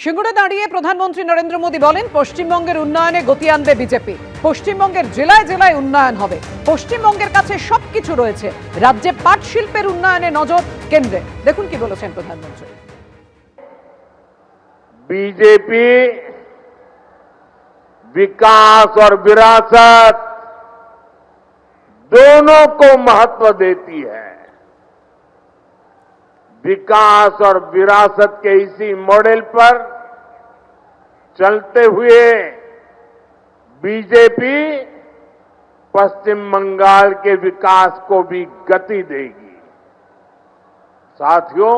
সিঙ্গুরে দাঁড়িয়ে প্রধানমন্ত্রী নরেন্দ্র মোদী বলেন, পশ্চিমবঙ্গের উন্নয়নে গতি আনবে বিজেপি। পশ্চিমবঙ্গের জেলায় জেলায় উন্নয়ন হবে। পশ্চিমবঙ্গের কাছে সবকিছু রয়েছে। রাজ্যে পাট শিল্পের উন্নয়নে নজর কেন্দ্রে। দেখুন কি বলেছেন প্রধানমন্ত্রী। बीजेपी विकास और विरासत दोनों को महत्व देती है। विकास और विरासत के इसी मॉडल पर चलते हुए बीजेपी पश्चिम बंगाल के विकास को भी गति देगी। साथियों,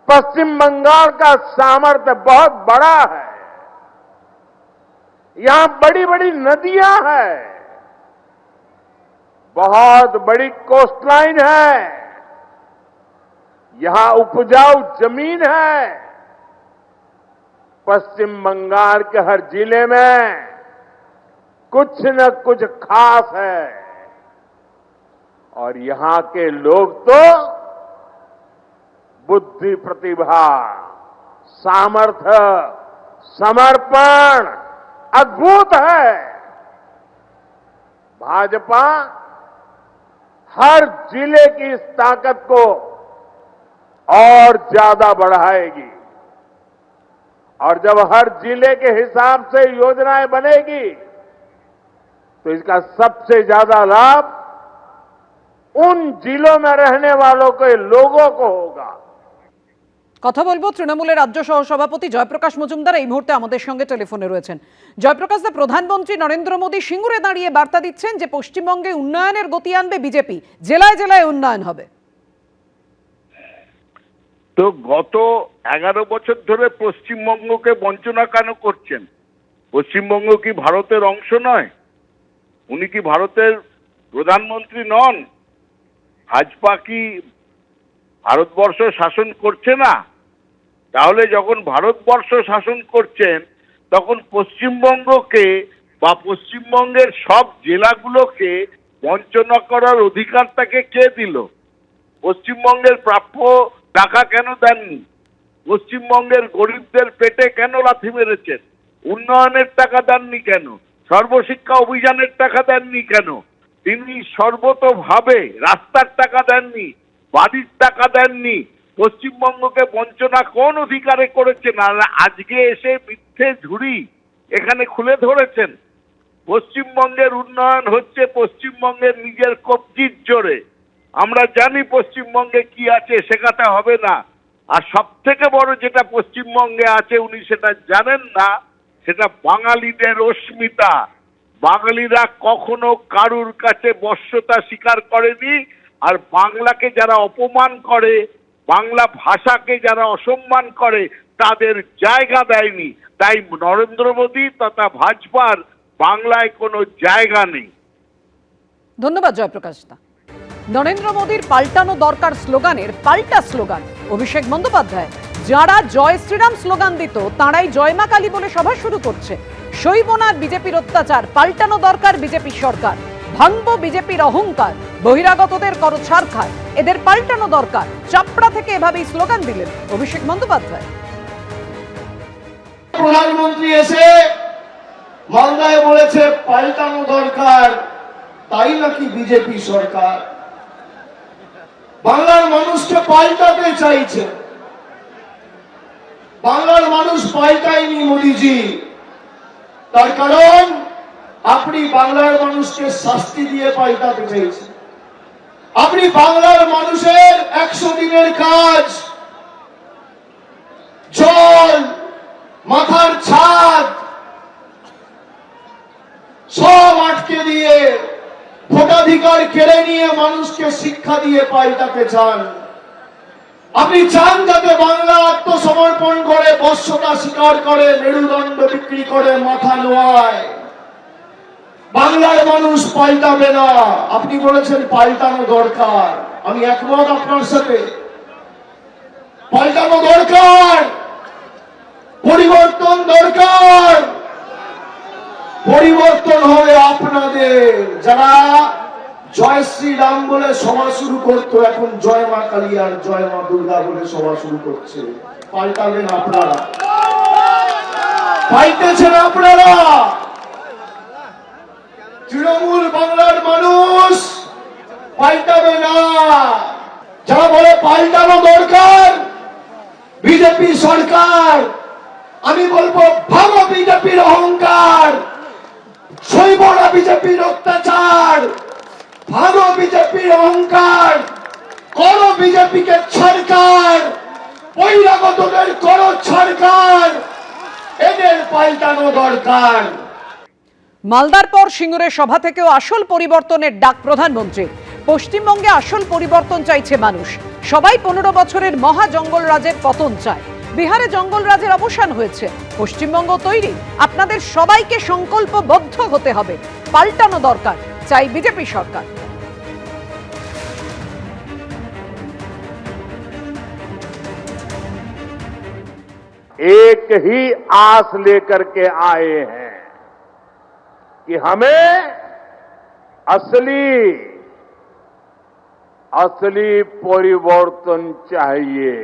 पश्चिम बंगाल का सामर्थ्य बहुत बड़ा है। यहां बड़ी बड़ी नदियां हैं, बहुत बड़ी कोस्टलाइन है, यहां उपजाऊ जमीन है। पश्चिम बंगाल के हर जिले में कुछ न कुछ खास है और यहां के लोग तो बुद्धि, प्रतिभा, सामर्थ्य, समर्पण अद्भुत है। भाजपा हर जिले की इस ताकत को और ज्यादा बढ़ाएगी और जब हर जिले के हिसाब से योजनाएं बनेगी तो इसका सबसे ज्यादा लाभ उन जिलों में रहने वालों के लोगों को होगा। কথা বলবো তৃণমূলের রাজ্য সহসভাপতি জয়প্রকাশ মজুমদার এই মুহূর্তে আমাদের সঙ্গে টেলিফোনে রয়েছেন। জয়প্রকাশ দা, প্রধানমন্ত্রী নরেন্দ্র মোদী সিঙ্গুরে দাঁড়িয়ে বার্তা দিচ্ছেন যে পশ্চিমবঙ্গে উন্নয়নের গতি আনবে বিজেপি, জেলায় জেলায় উন্নয়ন হবে। তো গত 11 বছর ধরে পশ্চিমবঙ্গকে বঞ্চনা কেন করছেন? পশ্চিমবঙ্গ কি ভারতের অংশ নয়? উনি কি ভারতের প্রধানমন্ত্রী নন? ভাজপা কি ভারতবর্ষ শাসন করছে না? তাহলে যখন ভারতবর্ষ শাসন করছেন তখন পশ্চিমবঙ্গকে বা পশ্চিমবঙ্গের সব জেলাগুলোকে বঞ্চনা করার অধিকারটাকে কে দিল? পশ্চিমবঙ্গের প্রাপ্য টাকা কেন দেননি? পশ্চিমবঙ্গের গরিবদের পেটে কেন লাথি মেরেছেন? উন্নয়নের টাকা দেননি কেন? সর্বশিক্ষা অভিযানের টাকা দেননি কেন? তিনি সর্বতোভাবে রাস্তার টাকা দেননি, বাড়ির টাকা দেননি। পশ্চিমবঙ্গকে বঞ্চনা কোন অধিকারে করেছেন? আর আজকে এসে মিথ্যে ঝুড়ি এখানে খুলে ধরেছেন। পশ্চিমবঙ্গের উন্নয়ন হচ্ছে পশ্চিমবঙ্গের নিজের কবজির জোরে। আমরা জানি পশ্চিমবঙ্গে কি আছে, শেখাতে হবে না। আর সব থেকে বড় যেটা পশ্চিমবঙ্গে আছে উনি সেটা জানেন না, সেটা বাঙালিদের অস্মিতা। বাঙালিরা কখনো কারুর কাছে বশ্যতা স্বীকার করেনি। আর বাংলাকে যারা অপমান করে, বাংলা ভাষাকে যারা অসম্মান করে, তাদের জায়গা দেয়নি। তাই নরেন্দ্র মোদী তথা ভাজপার বাংলায় কোনো জায়গা নেই। ধন্যবাদ জয়প্রকাশ দা। নরেন্দ্র মোদীর পাল্টানো দরকার স্লোগানের পাল্টা স্লোগান। অভিষেক বন্দ্যোপাধ্যায় যারা জয় শ্রীরাম স্লোগান দিত তাঁরাই জয় মা কালী বলে সভা শুরু করছে। সইব না বিজেপির অত্যাচার, পাল্টানো দরকার বিজেপি সরকার। ভাঙব বিজেপির অহংকার, বহিরাগতদের করো ছাড়খাড়, এদের পাল্টানো দরকার। চাপড়া থেকে এভাবেই স্লোগান দিলেন অভিষেক বন্দ্যোপাধ্যায়। প্রধানমন্ত্রী এসে মালদায় বলেছে পাল্টানো দরকার, তাই নাকি বিজেপি সরকার। বাংলার মানুষকে পাল্টাতে চাইছে। বাংলার মানুষ পাল্টায়নি মোদিজি। তার কারণ আপনি বাংলার মানুষকে শাস্তি দিয়ে পাল্টাতে চাইছেন। আপনি বাংলার মানুষের 100 দিনের কাজ, জল, মাথার ছাদ সব আটকে দিয়ে, ভোটাধিকার কেড়ে নিয়ে মানুষকে শিক্ষা দিয়ে পাল্টাতে চান। আপনি চান যাতে বাংলা আত্মসমর্পণ করে, বশ্যতা স্বীকার করে, মেরুদণ্ড বিক্রি করে মাথা নোয়ায়। বাংলার মানুষ পাল্টাবে না। আপনি বলেছেন পাল্টানো দরকার, আমি একমত আপনার সাথে। পাল্টানো দরকার, পরিবর্তন দরকার। পরিবর্তন হবে আপনাদের। যারা জয় শ্রীরাম বলে সভা শুরু করতো, এখন জয় মা কালী আর জয় মা দুর্গা বলে সভা শুরু করছে। পাল্টাবেন আপনারা, পাল্টেছেন আপনারা। তৃণমূল বাংলার মানুষ পাল্টাবে না। যারা বলে পাল্টানো দরকার বিজেপি সরকার, আমি বলবো ভালো বিজেপির অহংকার, সইবরা বিজেপির অত্যাচার, ভালো বিজেপির অহংকার, করো বিজেপিকে সরকার, বহিরাগতদের করো সরকার, এদের পাল্টানো দরকার। মালদার পর সিঙ্গুরের সভা থেকেও আসল পরিবর্তনের ডাক প্রধানমন্ত্রী। পশ্চিমবঙ্গে আসল পরিবর্তন চাইছে মানুষ। সবাই 15 বছরের মহা জঙ্গল রাজের পতন চায়। বিহারে জঙ্গল রাজের অবসান হয়েছে। পশ্চিমবঙ্গ তৈরি। আপনাদের সবাইকে সংকল্পবদ্ধ হতে হবে। পাল্টানো দরকার, চাই বিজেপি সরকার। एक ही आस लेकर के आए हैं कि हमें असली परिवर्तन चाहिए।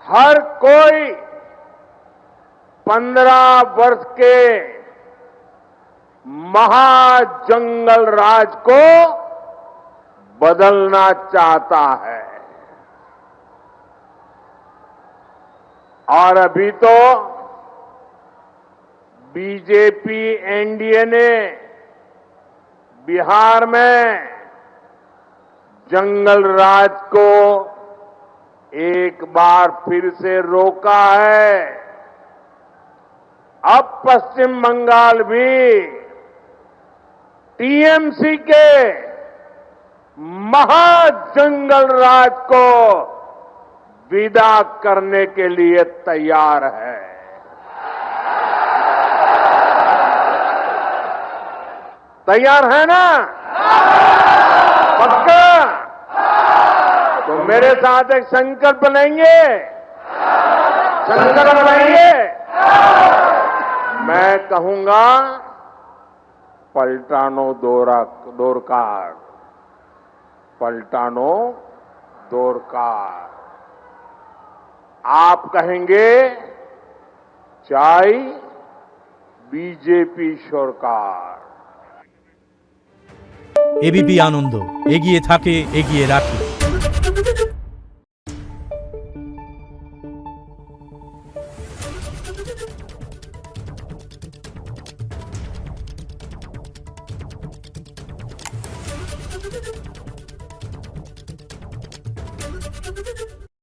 हर कोई 15 वर्ष के महाजंगल राज को बदलना चाहता है। और अभी तो बीजेपी एनडीए ने बिहार में जंगल राज को एक बार फिर से रोका है। अब पश्चिम बंगाल भी टीएमसी के महाजंगल राज को विदा करने के लिए तैयार है। तैयार है ना? पक्का? तो मेरे साथ एक संकल्प लेंगे। संकल्प लेंगे। मैं कहूंगा पलटानो दोरकार, पलटानो दोरकार। आप कहेंगे चाय बीजेपी सरकार। एबीपी आनंद एगिए थाके एगिए राखे।